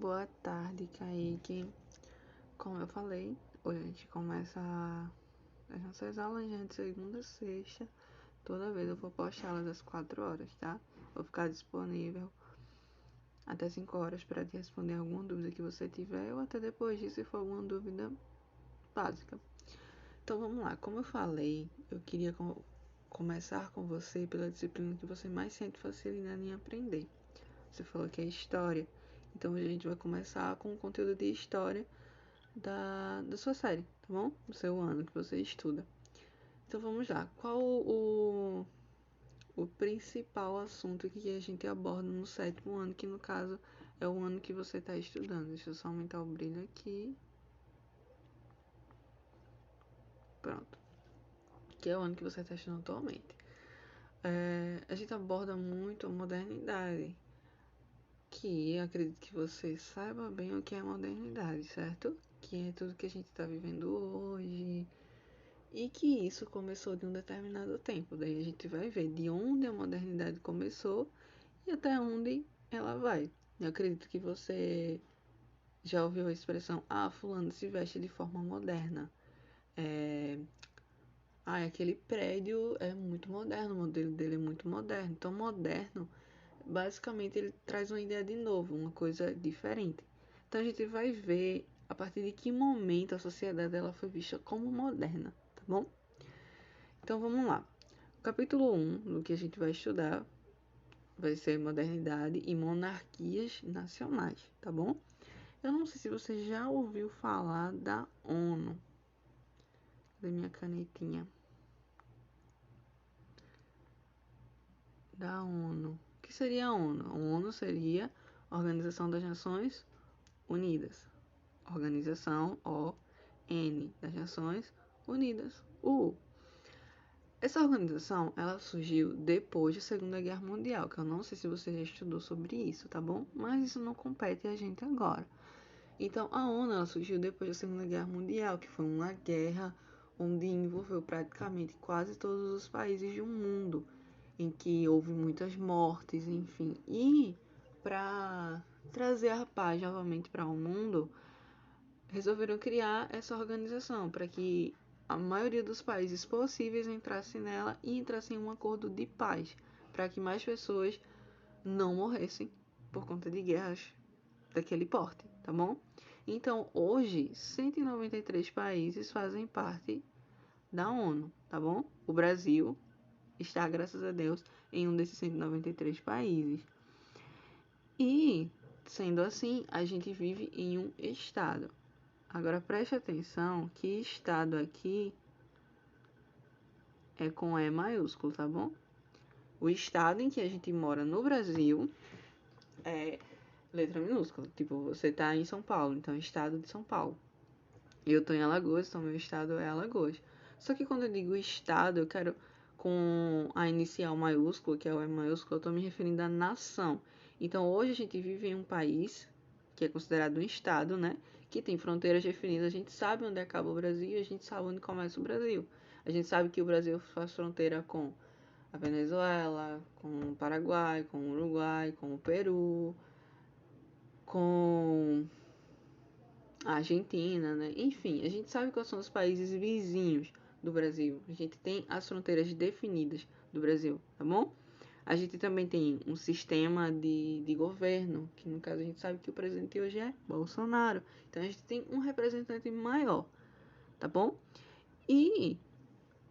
boa tarde, Kaique. Como eu falei, hoje a gente começa as nossas aulas, né, de segunda a sexta. Toda vez eu vou postá-las às 4 horas, tá? Vou ficar disponível até 5 horas para te responder alguma dúvida que você tiver ou até depois disso, se for alguma dúvida básica. Então vamos lá, como eu falei, eu queria começar com você pela disciplina que você mais sente facilidade em aprender. Você falou que é história, então a gente vai começar com o conteúdo de história da sua série, tá bom? Do seu ano que você estuda. Então vamos lá, qual o principal assunto que a gente aborda no 7º ano, que no caso é o ano que você está estudando? Deixa eu só aumentar o brilho aqui. Pronto. Que é o ano que você está estudando atualmente. A gente aborda muito a modernidade, que acredito que você saiba bem o que é modernidade, certo? Que é tudo que a gente está vivendo hoje e que isso começou de um determinado tempo. Daí a gente vai ver de onde a modernidade começou e até onde ela vai. Eu acredito que você já ouviu a expressão, fulano se veste de forma moderna. Aquele prédio é muito moderno, o modelo dele é muito moderno. Então, moderno, basicamente, ele traz uma ideia de novo, uma coisa diferente. Então, a gente vai ver a partir de que momento a sociedade ela foi vista como moderna, tá bom? Então, vamos lá. O capítulo 1 do que a gente vai estudar vai ser modernidade e monarquias nacionais, tá bom? Eu não sei se você já ouviu falar da ONU. Da minha canetinha. Da ONU. O que seria a ONU? A ONU seria a Organização das Nações Unidas. Organização ON das Nações Unidas. Essa organização, ela surgiu depois da Segunda Guerra Mundial, que eu não sei se você já estudou sobre isso, tá bom? Mas isso não compete a gente agora. Então, a ONU ela surgiu depois da Segunda Guerra Mundial, que foi uma guerra onde envolveu praticamente quase todos os países do mundo, em que houve muitas mortes, enfim. E para trazer a paz novamente para o mundo, resolveram criar essa organização para que a maioria dos países possíveis entrasse nela e entrasse em um acordo de paz, para que mais pessoas não morressem por conta de guerras daquele porte, tá bom? Então, hoje, 193 países fazem parte da ONU, tá bom? O Brasil está, graças a Deus, em um desses 193 países. E, sendo assim, a gente vive em um estado. Agora, preste atenção que estado aqui é com E maiúsculo, tá bom? O estado em que a gente mora no Brasil é letra minúscula. Tipo, você tá em São Paulo, então estado de São Paulo. Eu tô em Alagoas, então meu estado é Alagoas. Só que quando eu digo estado, eu quero com a inicial maiúscula, que é o E maiúsculo, eu tô me referindo à nação. Então, hoje a gente vive em um país que é considerado um estado, né? Que tem fronteiras definidas. A gente sabe onde acaba o Brasil e a gente sabe onde começa o Brasil. A gente sabe que o Brasil faz fronteira com a Venezuela, com o Paraguai, com o Uruguai, com o Peru, com a Argentina, né? Enfim, a gente sabe quais são os países vizinhos do Brasil. A gente tem as fronteiras definidas do Brasil, tá bom? A gente também tem um sistema de governo, que no caso a gente sabe que o presidente hoje é Bolsonaro. Então a gente tem um representante maior, tá bom? E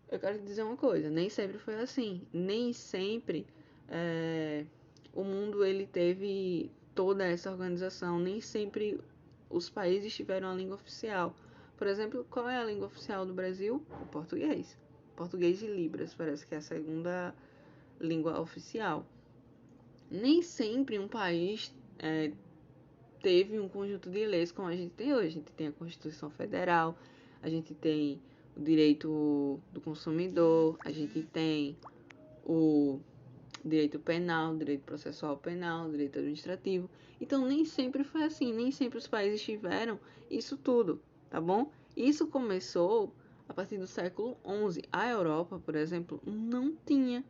eu quero te dizer uma coisa, nem sempre foi assim. Nem sempre o mundo ele teve toda essa organização. Nem sempre os países tiveram a língua oficial. Por exemplo, qual é a língua oficial do Brasil? O português. Português e Libras, parece que é a segunda língua oficial. Nem sempre um país teve um conjunto de leis como a gente tem hoje. A gente tem a Constituição Federal, a gente tem o direito do consumidor, a gente tem o direito penal, direito processual penal, direito administrativo. Então, nem sempre foi assim, nem sempre os países tiveram isso tudo, tá bom? Isso começou a partir do século XI. A Europa, por exemplo, não tinha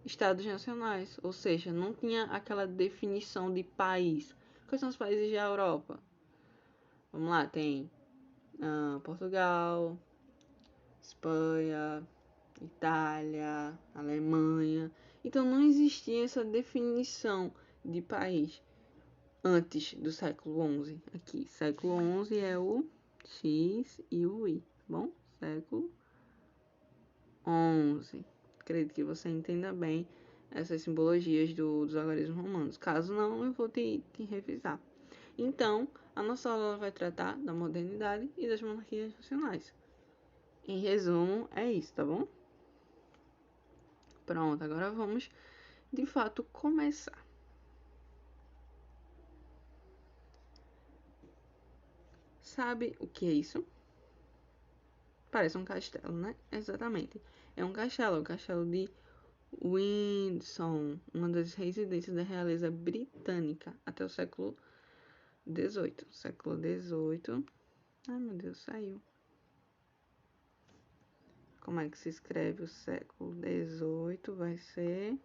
estados nacionais, ou seja, não tinha aquela definição de país, Quais são os países da Europa? Vamos lá, tem Portugal, Espanha, Itália, Alemanha. Então não existia essa definição de país antes do século XI. Aqui, século XI é o X e o Y, tá bom? Século XI. Acredito que você entenda bem essas simbologias dos algarismos romanos. Caso não, eu vou te revisar. Então, a nossa aula vai tratar da modernidade e das monarquias nacionais. Em resumo, é isso, tá bom? Pronto, agora vamos de fato começar. Sabe o que é isso? Parece um castelo, né? Exatamente. É um castelo, o castelo de Windsor, uma das residências da realeza britânica até o século XVIII. Século XVIII. Ai, meu Deus, saiu. Como é que se escreve o século XVIII? Vai ser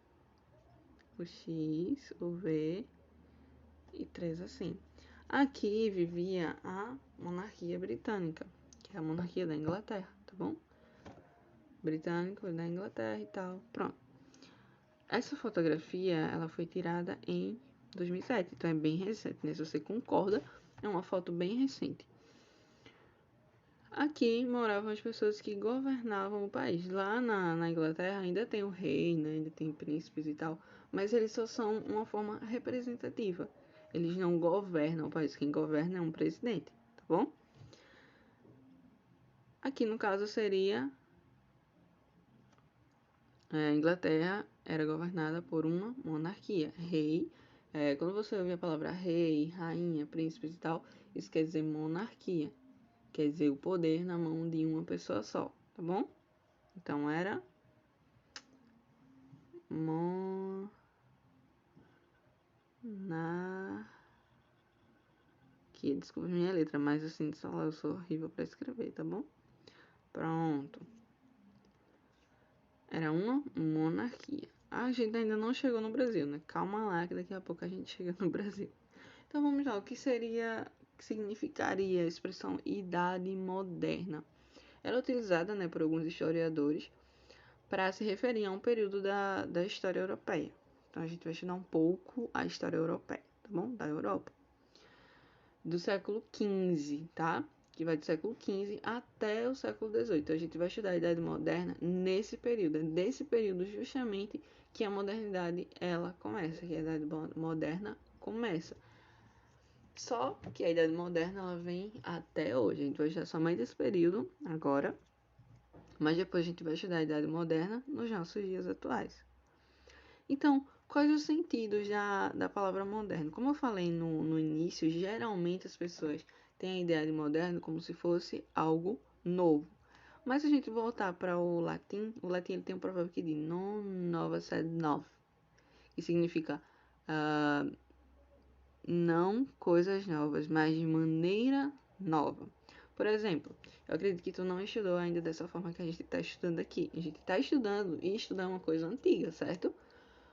o X, o V e 3 assim. Aqui vivia a monarquia britânica, que é a monarquia da Inglaterra, tá bom? Britânico da Inglaterra e tal. Pronto. Essa fotografia, ela foi tirada em 2007, então é bem recente, né? Se você concorda, é uma foto bem recente. Aqui moravam as pessoas que governavam o país. Lá na Inglaterra ainda tem o rei, né? Ainda tem príncipes e tal, mas eles só são uma forma representativa. Eles não governam o país, quem governa é um presidente, tá bom? Aqui no caso seria a Inglaterra era governada por uma monarquia. Rei, quando você ouve a palavra rei, rainha, príncipes e tal, isso quer dizer monarquia. Quer dizer o poder na mão de uma pessoa só, tá bom? Então era monarquia. Desculpa minha letra, mas assim, só eu sou horrível para escrever, tá bom? Pronto. Era uma monarquia. A gente ainda não chegou no Brasil, né? Calma lá, que daqui a pouco a gente chega no Brasil. Então vamos lá, o que significaria a expressão Idade Moderna? Ela é utilizada, né, por alguns historiadores para se referir a um período da história europeia. Então a gente vai estudar um pouco a história europeia, tá bom? Da Europa. Do século XV, tá? Que vai do século XV até o século XVIII. Então a gente vai estudar a Idade Moderna nesse período. É desse período justamente que a modernidade ela começa, que a Idade Moderna começa. Só que a Idade Moderna ela vem até hoje. A gente vai estudar somente esse período agora, mas depois a gente vai estudar a Idade Moderna nos nossos dias atuais. Então, quais os sentidos da palavra moderno? Como eu falei no início, geralmente as pessoas têm a ideia de moderno como se fosse algo novo. Mas se a gente voltar para o latim ele tem um provérbio que diz non nova sed nov, que significa não coisas novas, mas de maneira nova. Por exemplo, eu acredito que tu não estudou ainda dessa forma que a gente está estudando aqui. A gente está estudando e estudar uma coisa antiga, certo?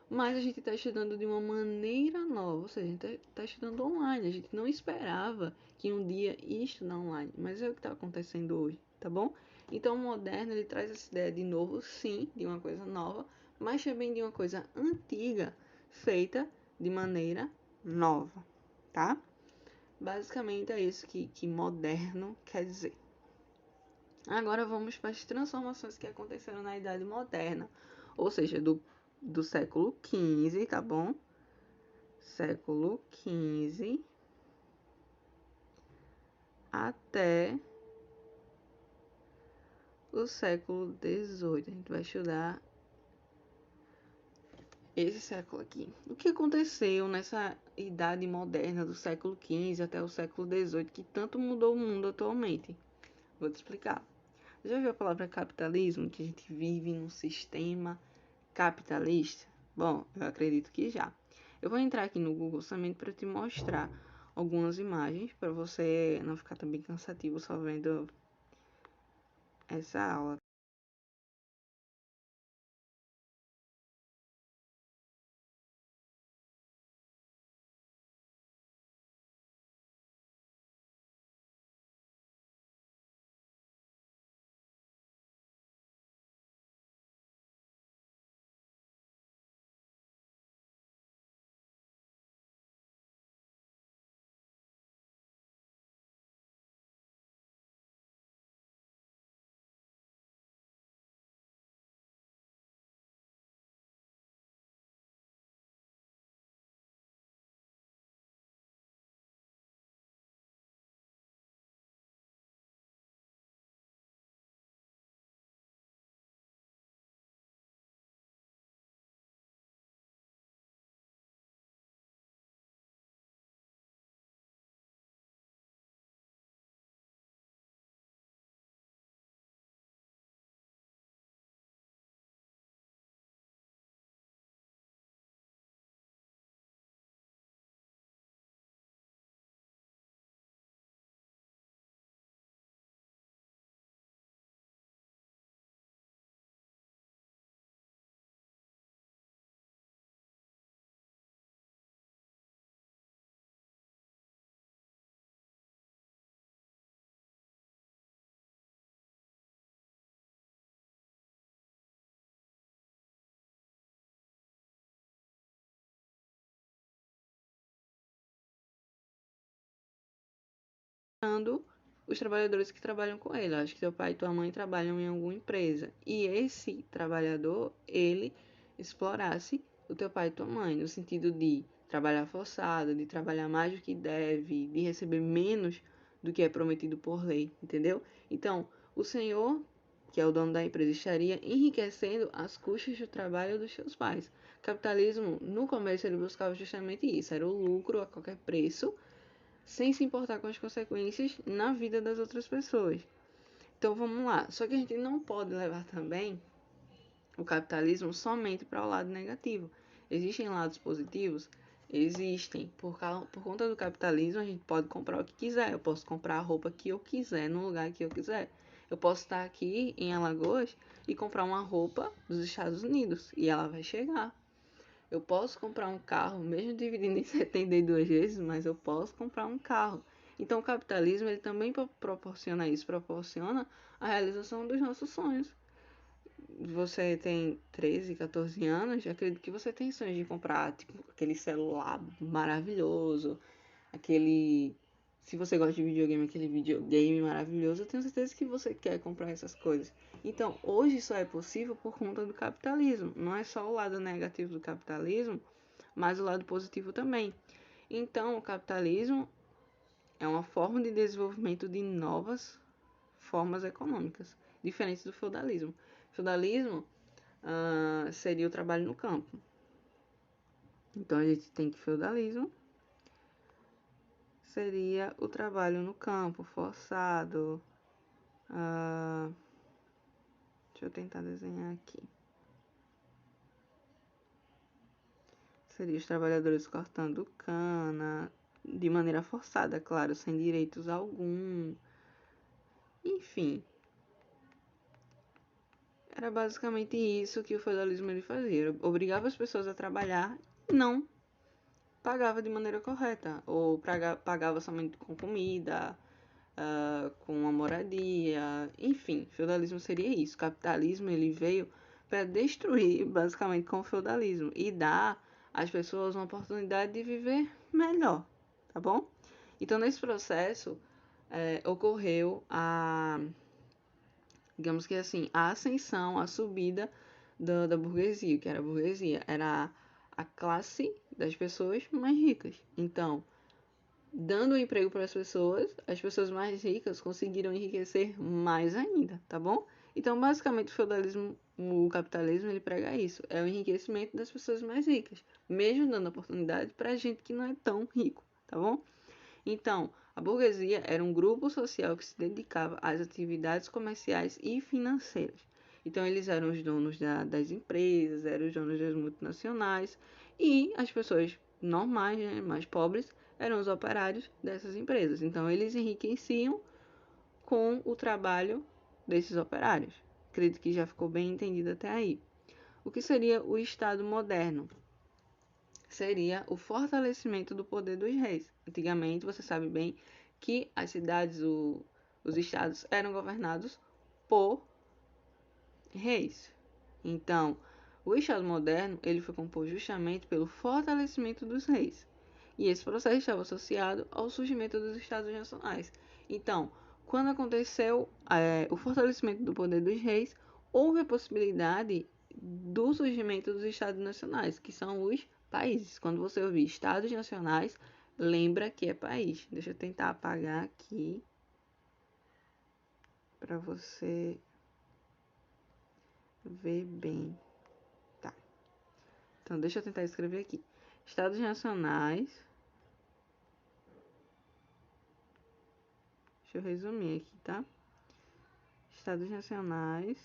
Mas a gente está estudando de uma maneira nova, ou seja, a gente está estudando online. A gente não esperava que um dia ia estudar online, mas é o que está acontecendo hoje, tá bom? Então, o moderno, ele traz essa ideia de novo, sim, de uma coisa nova, mas também de uma coisa antiga, feita de maneira nova, tá? Basicamente é isso que moderno quer dizer. Agora vamos para as transformações que aconteceram na Idade Moderna, ou seja, do século XV, tá bom? Século XV até o século XVIII. A gente vai estudar esse século aqui. O que aconteceu nessa Idade Moderna do século XV até o século XVIII que tanto mudou o mundo atualmente? Vou te explicar. Já ouviu a palavra capitalismo? Que a gente vive num sistema capitalista? Bom, eu acredito que já. Eu vou entrar aqui no Google somente para te mostrar algumas imagens, para você não ficar também cansativo só vendo essa aula. dando os trabalhadores que trabalham com ele. Acho que teu pai e tua mãe trabalham em alguma empresa. E esse trabalhador, ele explorasse o teu pai e tua mãe, no sentido de trabalhar forçado, de trabalhar mais do que deve, de receber menos do que é prometido por lei, entendeu? Então, o senhor, que é o dono da empresa, estaria enriquecendo às custas do trabalho dos seus pais. O capitalismo, no começo, ele buscava justamente isso, era o lucro a qualquer preço, sem se importar com as consequências na vida das outras pessoas. Então vamos lá. Só que a gente não pode levar também o capitalismo somente para o lado negativo. Existem lados positivos? Existem. Por conta do capitalismo, a gente pode comprar o que quiser. Eu posso comprar a roupa que eu quiser, no lugar que eu quiser. Eu posso estar aqui em Alagoas e comprar uma roupa dos Estados Unidos e ela vai chegar. Eu posso comprar um carro, mesmo dividindo em 72 vezes, mas eu posso comprar um carro. Então o capitalismo ele também proporciona isso, proporciona a realização dos nossos sonhos. Você tem 13, 14 anos, acredito que você tem sonhos de comprar tipo, aquele celular maravilhoso, aquele. Se você gosta de videogame, aquele videogame maravilhoso, eu tenho certeza que você quer comprar essas coisas. Então, hoje só é possível por conta do capitalismo. Não é só o lado negativo do capitalismo, mas o lado positivo também. Então, o capitalismo é uma forma de desenvolvimento de novas formas econômicas, diferentes do feudalismo. Feudalismo seria o trabalho no campo. Então, a gente tem que feudalismo seria o trabalho no campo, forçado. Deixa eu tentar desenhar aqui. Seria os trabalhadores cortando cana, de maneira forçada, claro, sem direitos algum. Enfim, era basicamente isso que o feudalismo ele fazia. Obrigava as pessoas a trabalhar e não pagava de maneira correta. Ou pagava somente com comida, com uma moradia. Enfim, feudalismo seria isso. O capitalismo ele veio para destruir basicamente com o feudalismo e dar às pessoas uma oportunidade de viver melhor, tá bom? Então nesse processo ocorreu digamos que assim, a ascensão, a subida da burguesia, que era a burguesia, era a classe das pessoas mais ricas. Então, dando um emprego para as pessoas mais ricas conseguiram enriquecer mais ainda, tá bom? Então, basicamente, o feudalismo, o capitalismo, ele prega isso, é o enriquecimento das pessoas mais ricas, mesmo dando oportunidade para gente que não é tão rico, tá bom? Então, a burguesia era um grupo social que se dedicava às atividades comerciais e financeiras. Então, eles eram os donos das empresas, eram os donos das multinacionais e as pessoas normais, né, mais pobres, eram os operários dessas empresas. Então, eles enriqueciam com o trabalho desses operários. Acredito que já ficou bem entendido até aí. O que seria o Estado moderno? Seria o fortalecimento do poder dos reis. Antigamente, você sabe bem que as cidades, os estados eram governados por reis. Então, o Estado moderno ele foi composto justamente pelo fortalecimento dos reis. E esse processo estava associado ao surgimento dos Estados nacionais. Então, quando aconteceu o fortalecimento do poder dos reis, houve a possibilidade do surgimento dos Estados nacionais, que são os países. Quando você ouvir Estados nacionais, lembra que é país. Deixa eu tentar apagar aqui para você ver bem. Tá. Então, deixa eu tentar escrever aqui. Estados nacionais. Deixa eu resumir aqui, tá? Estados nacionais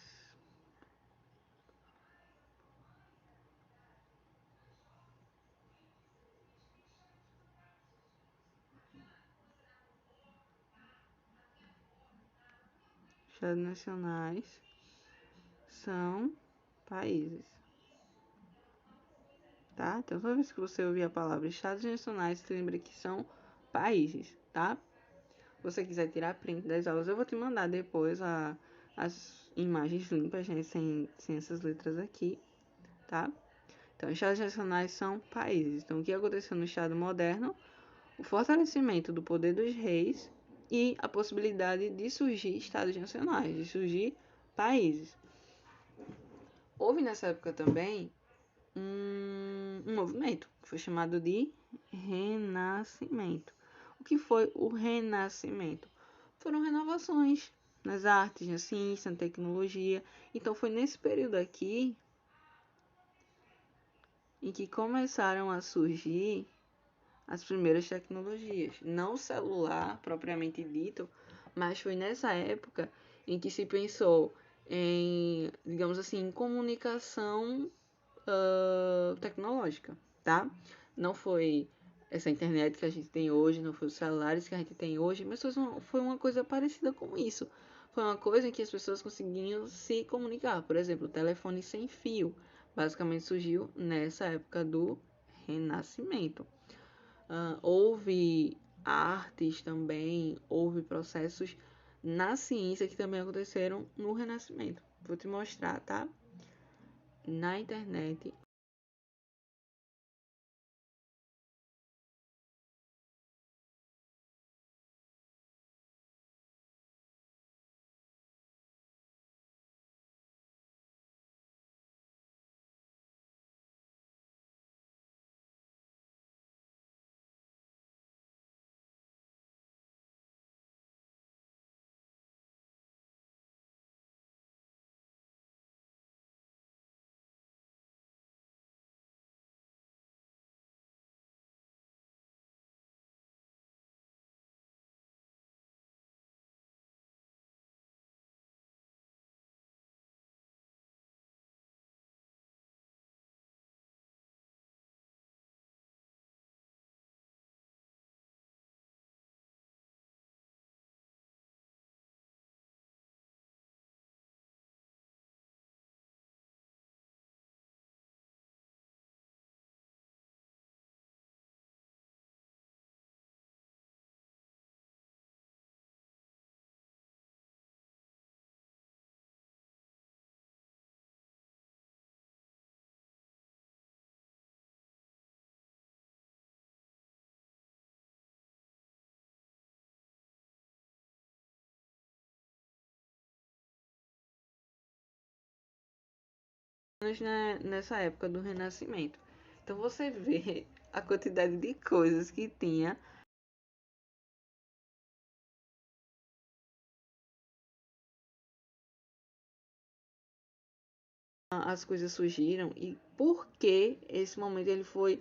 Estados nacionais são países, tá? Então, toda vez que você ouvir a palavra Estados nacionais, você lembra que são países, tá? Se você quiser tirar print das aulas, eu vou te mandar depois as imagens limpas, né? Sem essas letras aqui, tá? Então, Estados nacionais são países. Então, o que aconteceu no Estado moderno? O fortalecimento do poder dos reis e a possibilidade de surgir estados nacionais, de surgir países. Houve nessa época também um movimento que foi chamado de Renascimento. O que foi o Renascimento? Foram renovações nas artes, na ciência, na tecnologia. Então foi nesse período aqui em que começaram a surgir as primeiras tecnologias. Não o celular propriamente dito, mas foi nessa época em que se pensou em, digamos assim, em comunicação tecnológica, tá? Não foi essa internet que a gente tem hoje, não foi os celulares que a gente tem hoje, mas foi uma coisa parecida com isso. Foi uma coisa em que as pessoas conseguiam se comunicar. Por exemplo, o telefone sem fio basicamente surgiu nessa época do Renascimento. Houve artes também, houve processos na ciência que também aconteceram no Renascimento. Vou te mostrar, tá? Na internet. Nessa época do Renascimento. Então você vê a quantidade de coisas que tinha. As coisas surgiram e por que esse momento ele foi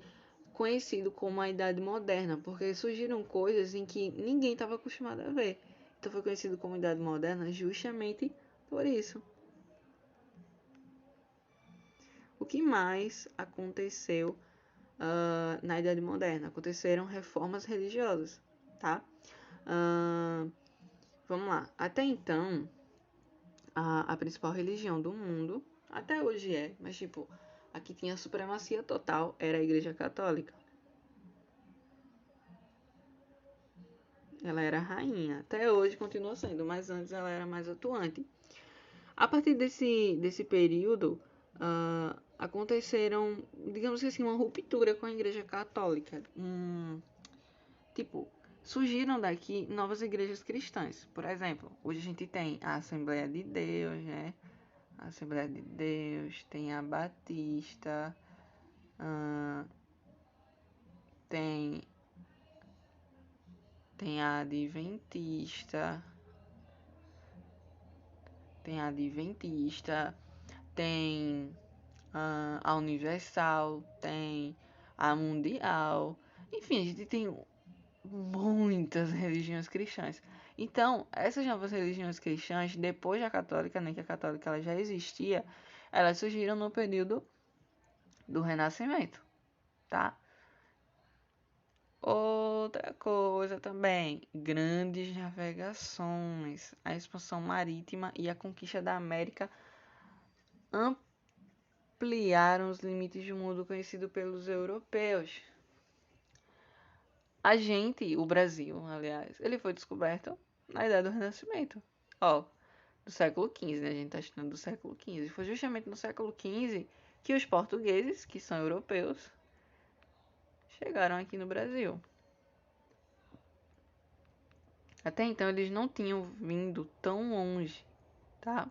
conhecido como a Idade Moderna, porque surgiram coisas em que ninguém estava acostumado a ver. Então foi conhecido como Idade Moderna justamente por isso. O que mais aconteceu na Idade Moderna? Aconteceram reformas religiosas, tá? Vamos lá. Até então, a principal religião do mundo, até hoje mas tipo, a que tinha supremacia total era a Igreja Católica. Ela era rainha, até hoje continua sendo, mas antes ela era mais atuante. A partir desse período, aconteceram, digamos assim, uma ruptura com a Igreja Católica. Tipo, surgiram daqui novas igrejas cristãs. Por exemplo, hoje a gente tem a Assembleia de Deus, né? A Assembleia de Deus, tem a Batista, tem, tem a Adventista, tem a Universal, tem a Mundial. Enfim, a gente tem muitas religiões cristãs. Então, essas novas religiões cristãs, depois da católica, né, que a católica ela já existia, elas surgiram no período do Renascimento, tá? Outra coisa também, grandes navegações, a expansão marítima e a conquista da América ampliaram os limites do mundo conhecido pelos europeus. A gente, o Brasil, aliás, ele foi descoberto na Idade do Renascimento. Ó, do século XV, né? A gente tá estudando do século XV. Foi justamente no século XV que os portugueses, que são europeus, chegaram aqui no Brasil. Até então eles não tinham vindo tão longe, tá?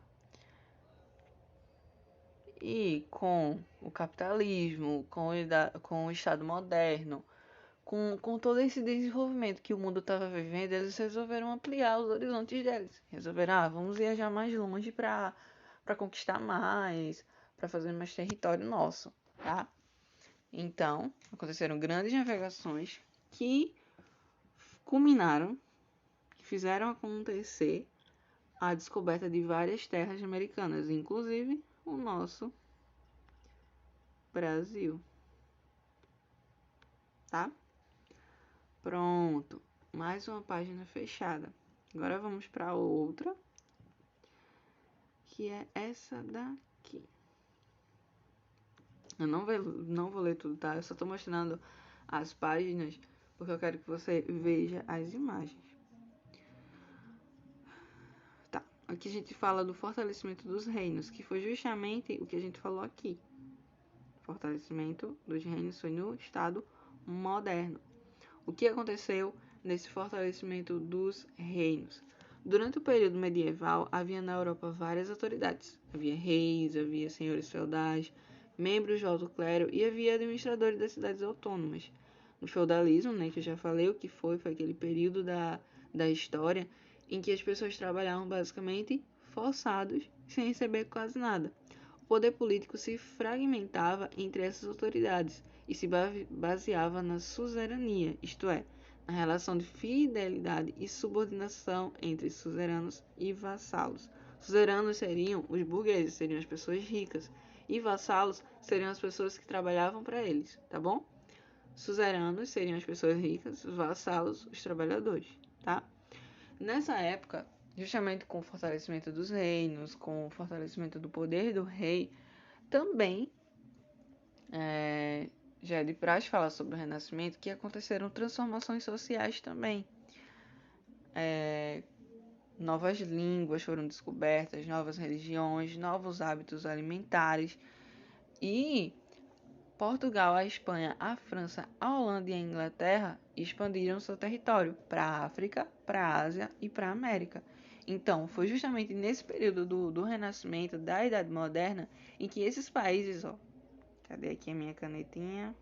E com o capitalismo, com o Estado moderno, com todo esse desenvolvimento que o mundo estava vivendo, eles resolveram ampliar os horizontes deles. Resolveram, vamos viajar mais longe para conquistar mais, para fazer mais território nosso, tá? Então, aconteceram grandes navegações que culminaram, que fizeram acontecer a descoberta de várias terras americanas, inclusive o nosso Brasil, tá? Pronto, mais uma página fechada. Agora vamos para outra, que é essa daqui. Eu não vou ler tudo, tá? Eu só tô mostrando as páginas porque eu quero que você veja as imagens. Tá, aqui a gente fala do fortalecimento dos reinos, que foi justamente o que a gente falou aqui. O fortalecimento dos reinos foi no Estado moderno. O que aconteceu nesse fortalecimento dos reinos? Durante o período medieval, havia na Europa várias autoridades. Havia reis, havia senhores feudais, membros do alto clero e havia administradores das cidades autônomas. No feudalismo, né, que eu já falei, o que foi aquele período da história em que as pessoas trabalhavam basicamente forçados, sem receber quase nada. O poder político se fragmentava entre essas autoridades e se baseava na suzerania, isto é, na relação de fidelidade e subordinação entre suzeranos e vassalos. Suzeranos seriam os burgueses, seriam as pessoas ricas, e vassalos seriam as pessoas que trabalhavam para eles, tá bom? Suzeranos seriam as pessoas ricas, vassalos, os trabalhadores, tá? Nessa época, justamente com o fortalecimento dos reinos, com o fortalecimento do poder do rei, também já é de praxe falar sobre o Renascimento, que aconteceram transformações sociais também. Novas línguas foram descobertas, novas religiões, novos hábitos alimentares. E Portugal, a Espanha, a França, a Holanda e a Inglaterra expandiram seu território para a África, para a Ásia e para a América. Então, foi justamente nesse período do Renascimento, da Idade Moderna, em que esses países, cadê aqui a minha canetinha?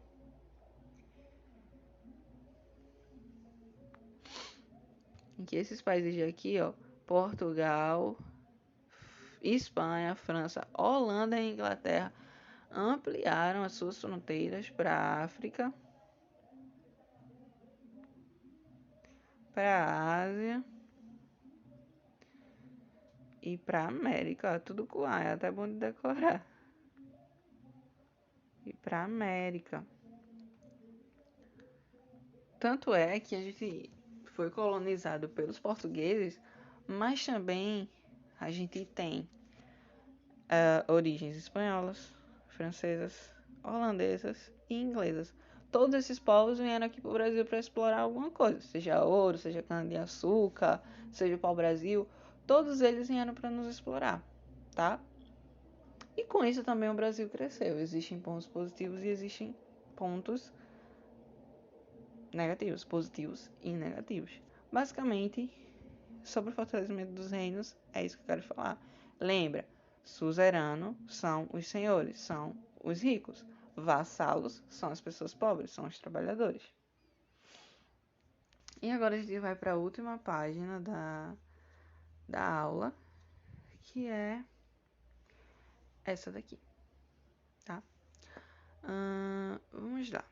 Em que esses países aqui, Portugal, Espanha, França, Holanda e Inglaterra ampliaram as suas fronteiras para a África, para a Ásia e para a América. Tudo com A, é até bom de decorar. E para a América. Tanto é que a gente foi colonizado pelos portugueses, mas também a gente tem origens espanholas, francesas, holandesas e inglesas. Todos esses povos vieram aqui para o Brasil para explorar alguma coisa, seja ouro, seja cana-de-açúcar, seja o pau-brasil. Todos eles vieram para nos explorar, tá? E com isso também o Brasil cresceu. Existem pontos positivos e existem pontos negativos, positivos e negativos. Basicamente, sobre o fortalecimento dos reinos, é isso que eu quero falar. Lembra, suzerano são os senhores, são os ricos. Vassalos são as pessoas pobres, são os trabalhadores. E agora a gente vai para a última página da aula, que é essa daqui, tá? Vamos lá.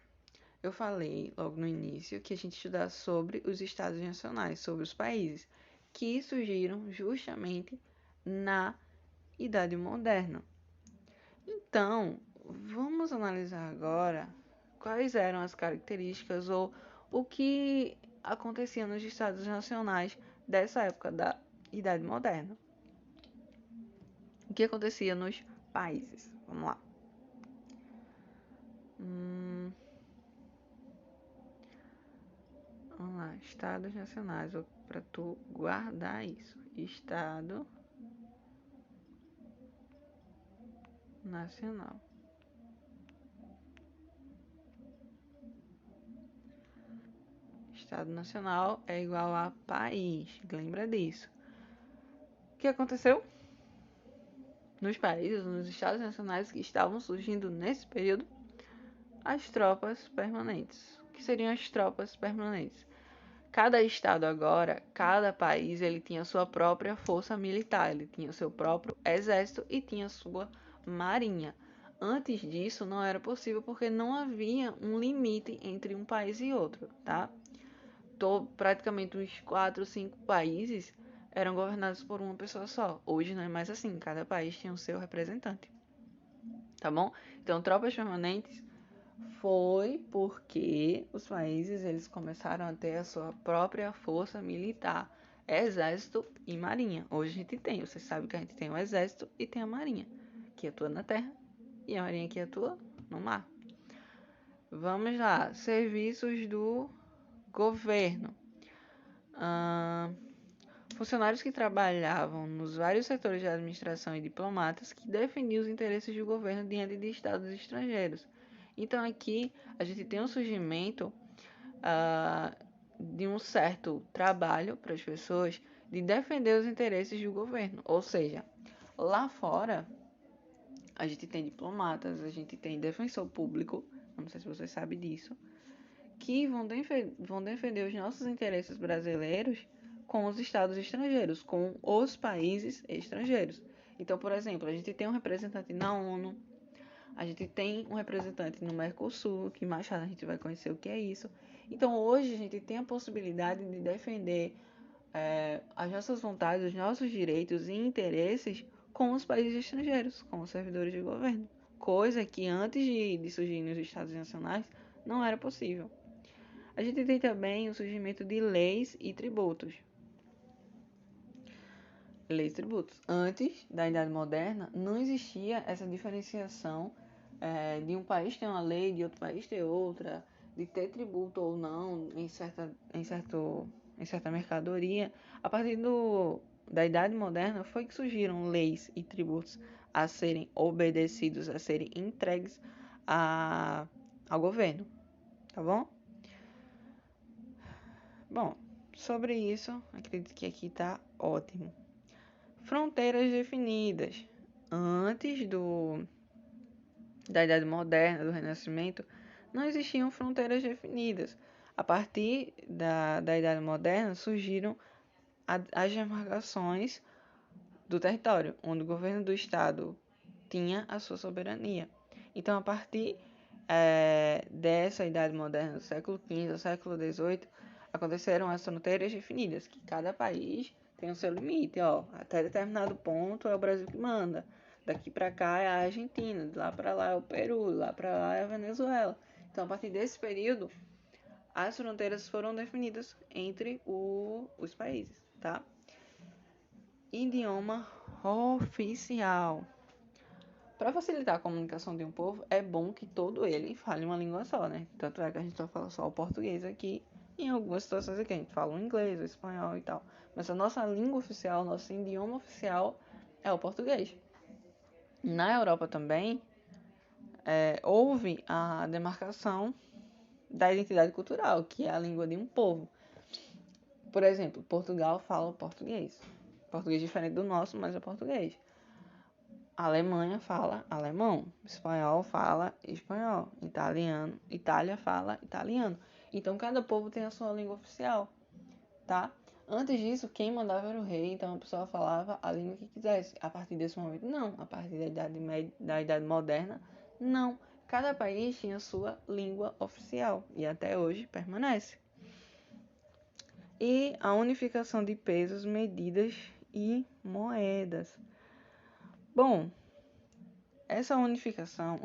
Eu falei logo no início que a gente estudar sobre os estados nacionais, sobre os países que surgiram justamente na Idade Moderna. Então, vamos analisar agora quais eram as características ou o que acontecia nos estados nacionais dessa época da Idade Moderna. O que acontecia nos países? Vamos lá. Vamos lá, estados nacionais, para tu guardar isso. Estado nacional. Estado nacional é igual a país. Lembra disso. O que aconteceu? Nos países, nos estados nacionais que estavam surgindo nesse período, as tropas permanentes. O que seriam as tropas permanentes? Cada estado agora, cada país, ele tinha sua própria força militar, ele tinha seu próprio exército e tinha sua marinha. Antes disso não era possível porque não havia um limite entre um país e outro, tá? Praticamente uns 4, 5 países eram governados por uma pessoa só. Hoje não é mais assim, cada país tinha o seu representante, tá bom? Então, tropas permanentes foi porque os países eles começaram a ter a sua própria força militar, exército e marinha. Hoje a gente tem, você sabe que a gente tem o exército e tem a marinha, que atua na terra, e a marinha que atua no mar. Vamos lá, serviços do governo. Funcionários que trabalhavam nos vários setores de administração e diplomatas que defendiam os interesses do governo diante de estados estrangeiros. Então aqui a gente tem um surgimento de um certo trabalho para as pessoas de defender os interesses do governo. Ou seja, lá fora a gente tem diplomatas, a gente tem defensor público, não sei se você sabe disso, que vão defender os nossos interesses brasileiros com os estados estrangeiros, com os países estrangeiros. Então, por exemplo, a gente tem um representante na ONU, a gente tem um representante no Mercosul, que mais tarde a gente vai conhecer o que é isso. Então, hoje a gente tem a possibilidade de defender as nossas vontades, os nossos direitos e interesses com os países estrangeiros, com os servidores de governo. Coisa que antes de surgir nos estados nacionais não era possível. A gente tem também o surgimento de leis e tributos. Leis e tributos. Antes da Idade Moderna, não existia essa diferenciação de um país ter uma lei, de outro país ter outra, de ter tributo ou não em certa mercadoria. A partir da Idade Moderna foi que surgiram leis e tributos a serem obedecidos, a serem entregues ao governo, tá bom? Bom, sobre isso, acredito que aqui tá ótimo. Fronteiras definidas. Antes da Idade Moderna, do Renascimento, não existiam fronteiras definidas. A partir da Idade Moderna surgiram as demarcações do território, onde o governo do estado tinha a sua soberania. Então, a partir dessa Idade Moderna, do século XV ao século XVIII, aconteceram as fronteiras definidas, que cada país tem o seu limite, ó, até determinado ponto é o Brasil que manda, daqui para cá é a Argentina, de lá para lá é o Peru, de lá para lá é a Venezuela. Então, a partir desse período, as fronteiras foram definidas entre os países, tá? Idioma oficial. Para facilitar a comunicação de um povo, é bom que todo ele fale uma língua só, né? Tanto é que a gente só fala só o português aqui. Em algumas situações aqui a gente fala o inglês, o espanhol e tal. Mas a nossa língua oficial, nosso idioma oficial é o português. Na Europa também, houve a demarcação da identidade cultural, que é a língua de um povo. Por exemplo, Portugal fala português. Português diferente do nosso, mas é português. A Alemanha fala alemão, espanhol fala espanhol, Itália fala italiano. Então cada povo tem a sua língua oficial, tá? Antes disso, quem mandava era o rei, então a pessoa falava a língua que quisesse. A partir desse momento, não. A partir da Idade Moderna, não. Cada país tinha a sua língua oficial e até hoje permanece. E a unificação de pesos, medidas e moedas. Bom, essa unificação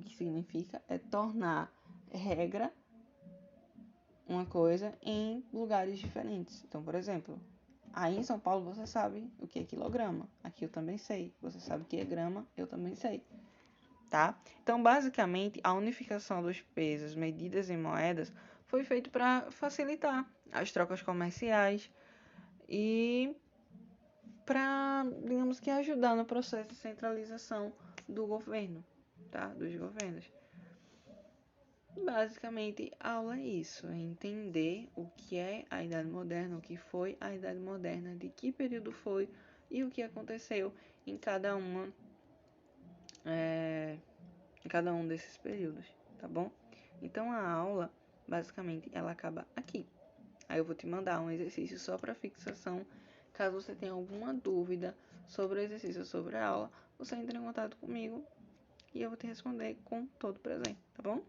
que significa é tornar regra uma coisa em lugares diferentes. Então, por exemplo, aí em São Paulo você sabe o que é quilograma. Aqui eu também sei. Você sabe o que é grama, eu também sei. Tá? Então, basicamente, a unificação dos pesos, medidas e moedas foi feito para facilitar as trocas comerciais e para, digamos que, ajudar no processo de centralização do governo, tá? Dos governos. Basicamente, a aula é isso, é entender o que é a Idade Moderna, o que foi a Idade Moderna, de que período foi e o que aconteceu em cada um desses períodos, tá bom? Então a aula, basicamente, ela acaba aqui. Aí eu vou te mandar um exercício só para fixação. Caso você tenha alguma dúvida sobre o exercício, sobre a aula, você entra em contato comigo e eu vou te responder com todo prazer, tá bom?